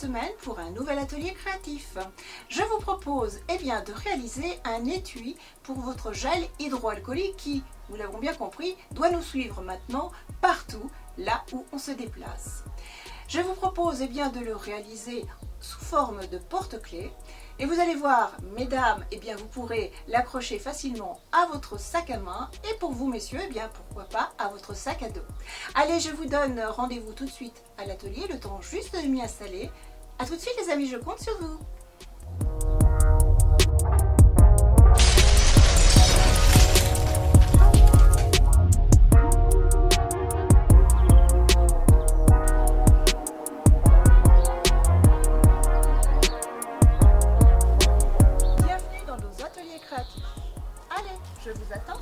semaine pour un nouvel atelier créatif. Je vous propose de réaliser un étui pour votre gel hydroalcoolique qui, nous l'avons bien compris, doit nous suivre maintenant partout là où on se déplace. Je vous propose de le réaliser sous forme de porte-clés. Et vous allez voir, mesdames, vous pourrez l'accrocher facilement à votre sac à main et pour vous, messieurs, pourquoi pas à votre sac à dos. Allez, je vous donne rendez-vous tout de suite à l'atelier, le temps juste de m'y installer. A tout de suite, les amis, je compte sur vous. Allez, je vous attends.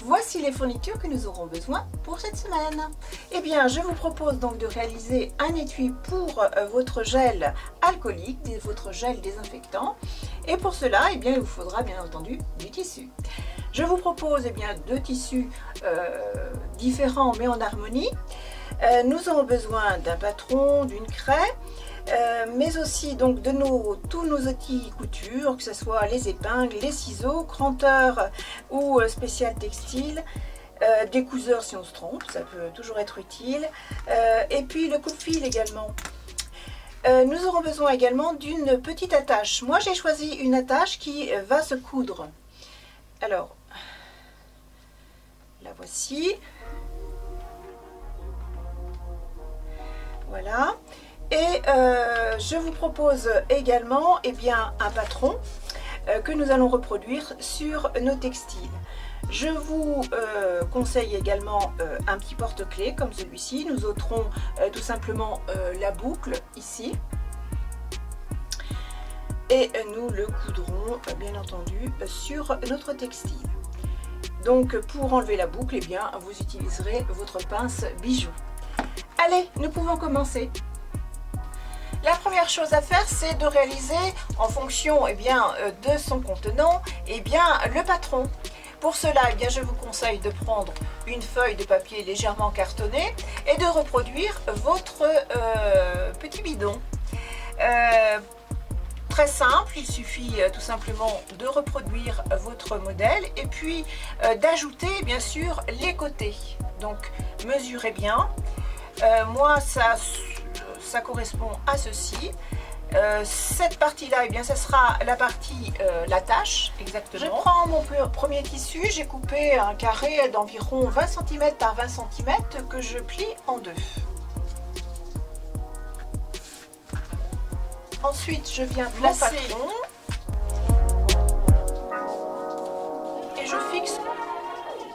Voici les fournitures que nous aurons besoin pour cette semaine. Je vous propose donc de réaliser un étui pour votre gel alcoolique, votre gel désinfectant. Et pour cela, il vous faudra bien entendu du tissu. Je vous propose deux tissus différents mais en harmonie. Nous aurons besoin d'un patron, d'une craie, mais aussi donc de tous nos outils couture, que ce soit les épingles, les ciseaux, cranteurs ou spécial textile, des couseurs si on se trompe, ça peut toujours être utile, et puis le coupe-fil également. Nous aurons besoin également d'une petite attache. Moi j'ai choisi une attache qui va se coudre. Alors, la voici. Voilà. Et je vous propose également un patron que nous allons reproduire sur nos textiles. Je vous conseille également un petit porte-clés comme celui-ci. Nous ôterons tout simplement la boucle ici. Et nous le coudrons bien entendu sur notre textile. Donc pour enlever la boucle, vous utiliserez votre pince bijou. Allez, nous pouvons commencer. La première chose à faire, c'est de réaliser en fonction de son contenant le patron. Pour cela, je vous conseille de prendre une feuille de papier légèrement cartonnée et de reproduire votre petit bidon. Très simple, il suffit tout simplement de reproduire votre modèle et puis d'ajouter bien sûr les côtés. Donc mesurez bien. Moi ça correspond à ceci. Cette partie là, ça sera la partie l'attache exactement. Je prends mon premier tissu, j'ai coupé un carré d'environ 20 cm par 20 cm que je plie en deux. Ensuite je viens placer mon patron et je fixe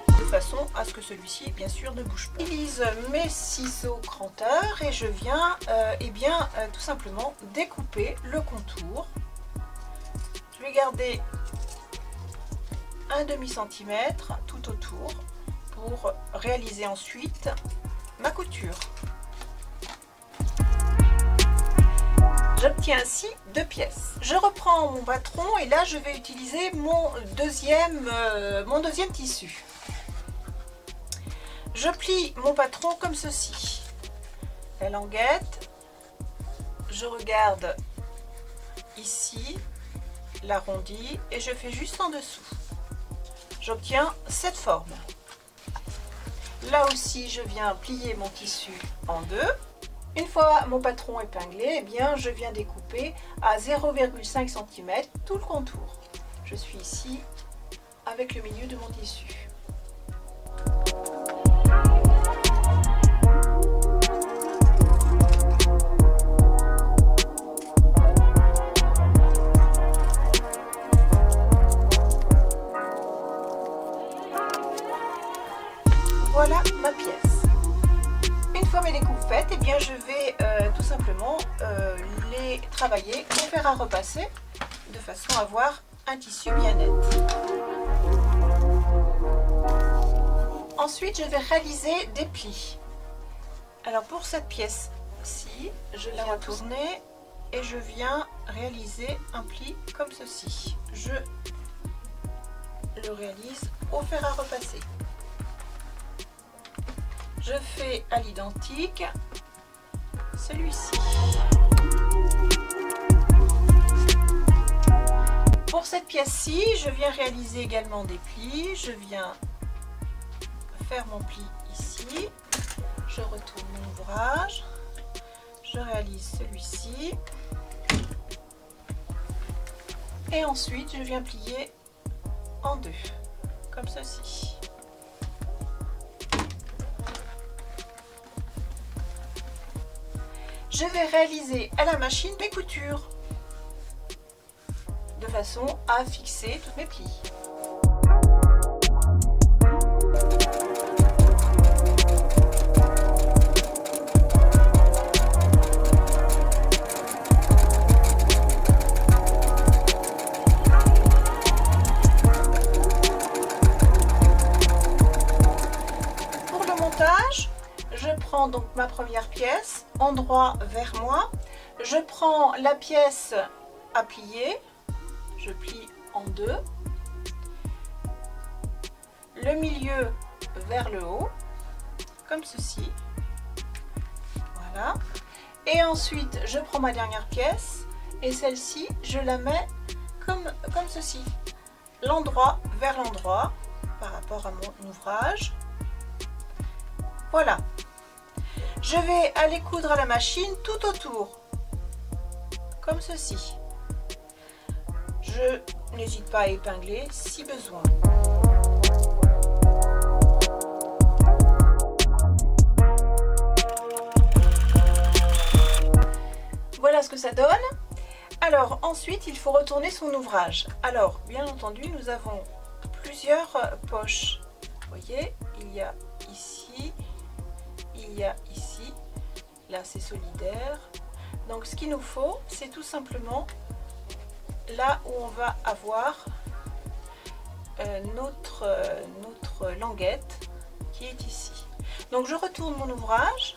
de façon à ce que celui-ci bien sûr ne bouge pas. J'utilise mes ciseaux cranteurs et je viens tout simplement découper le contour. Je vais garder un demi-centimètre tout autour pour réaliser ensuite ma couture. J'obtiens ainsi deux pièces. Je reprends mon patron et là je vais utiliser mon deuxième tissu. Je plie mon patron comme ceci. La languette, je regarde ici, l'arrondi et je fais juste en dessous. J'obtiens cette forme. Là aussi, je viens plier mon tissu en deux. Une fois mon patron épinglé, je viens découper à 0,5 cm tout le contour. Je suis ici avec le milieu de mon tissu. Voilà ma pièce. Une fois mes découpes faites, eh bien je vais tout simplement les travailler au fer à repasser de façon à avoir un tissu bien net. Ensuite, je vais réaliser des plis. Alors pour cette pièce-ci, je la retourne et je viens réaliser un pli comme ceci. Je le réalise au fer à repasser. Je fais à l'identique celui-ci. Pour cette pièce-ci, je viens réaliser également des plis. Je viens faire mon pli ici. Je retourne mon ouvrage. Je réalise celui-ci. Et ensuite, je viens plier en deux, comme ceci. Je vais réaliser à la machine mes coutures de façon à fixer tous mes plis. Pour le montage, je prends donc ma première pièce, endroit vers moi. Je prends la pièce à plier, je plie en deux, le milieu vers le haut, comme ceci. Voilà. Et ensuite, je prends ma dernière pièce et celle-ci, je la mets comme ceci. L'endroit vers l'endroit par rapport à mon ouvrage. Voilà. Je vais aller coudre à la machine tout autour, comme ceci. Je n'hésite pas à épingler si besoin. Voilà ce que ça donne. Alors ensuite, il faut retourner son ouvrage. Alors, bien entendu, nous avons plusieurs poches. Vous voyez, il y a ici, il y a ici. Là, c'est solidaire. Donc, ce qu'il nous faut, c'est tout simplement là où on va avoir notre languette qui est ici. Donc, je retourne mon ouvrage.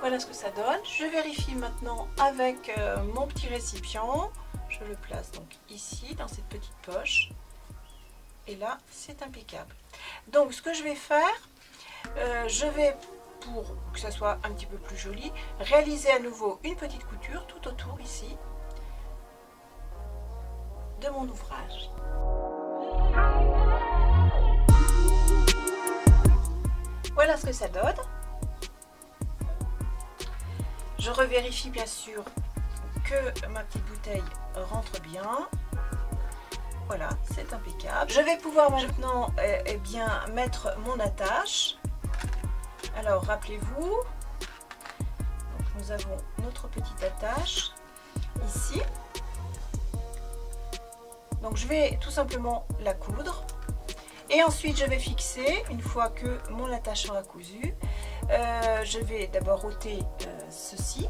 Voilà ce que ça donne. Je vérifie maintenant avec mon petit récipient. Je le place donc ici, dans cette petite poche. Et là, c'est impeccable. Donc, ce que je vais faire, je vais, pour que ça soit un petit peu plus joli, réaliser à nouveau une petite couture tout autour ici de mon ouvrage. Voilà ce que ça donne. Je revérifie bien sûr que ma petite bouteille rentre bien. Voilà, c'est impeccable. Je vais pouvoir maintenant bien mettre mon attache. Alors, rappelez-vous, nous avons notre petite attache ici. Donc, je vais tout simplement la coudre. Et ensuite, je vais fixer, une fois que mon attache sera cousue, je vais d'abord ôter ceci.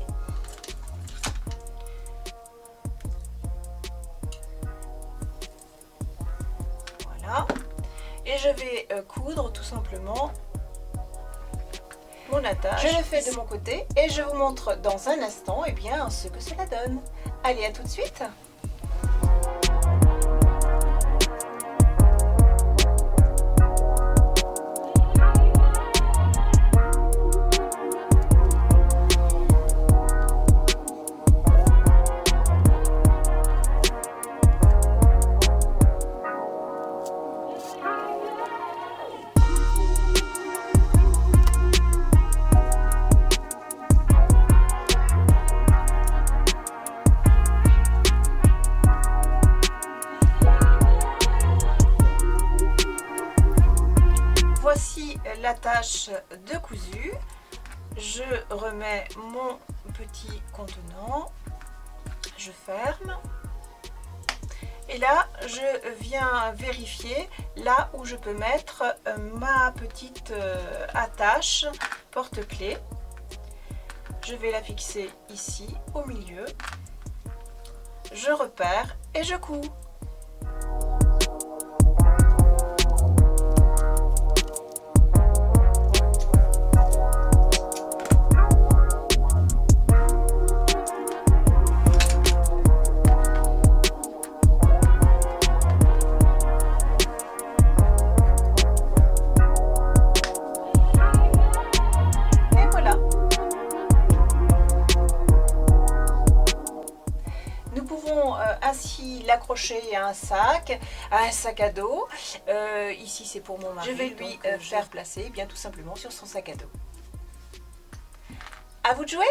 Voilà. Et je vais coudre tout simplement mon attache. Je le fais de mon côté et je vous montre dans un instant bien, ce que cela donne. Allez, à tout de suite! voici l'attache de cousu. Je remets mon petit contenant, je ferme. Et là, je viens vérifier là où je peux mettre ma petite attache porte-clés. Je vais la fixer ici, au milieu. Je repère et je couds. Ainsi l'accrocher à un sac à dos. Ici c'est pour mon mari. Je vais lui faire placer bien tout simplement sur son sac à dos. À vous de jouer.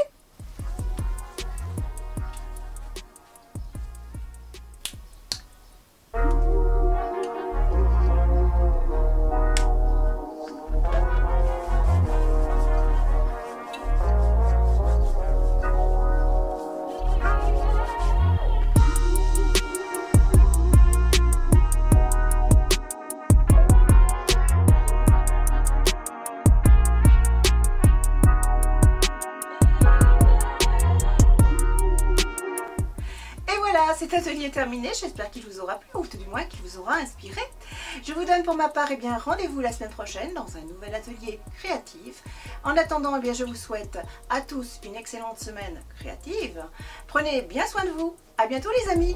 Cet atelier est terminé, j'espère qu'il vous aura plu ou tout du moins qu'il vous aura inspiré. Je vous donne pour ma part rendez-vous la semaine prochaine dans un nouvel atelier créatif. En attendant, je vous souhaite à tous une excellente semaine créative. Prenez bien soin de vous. À bientôt les amis.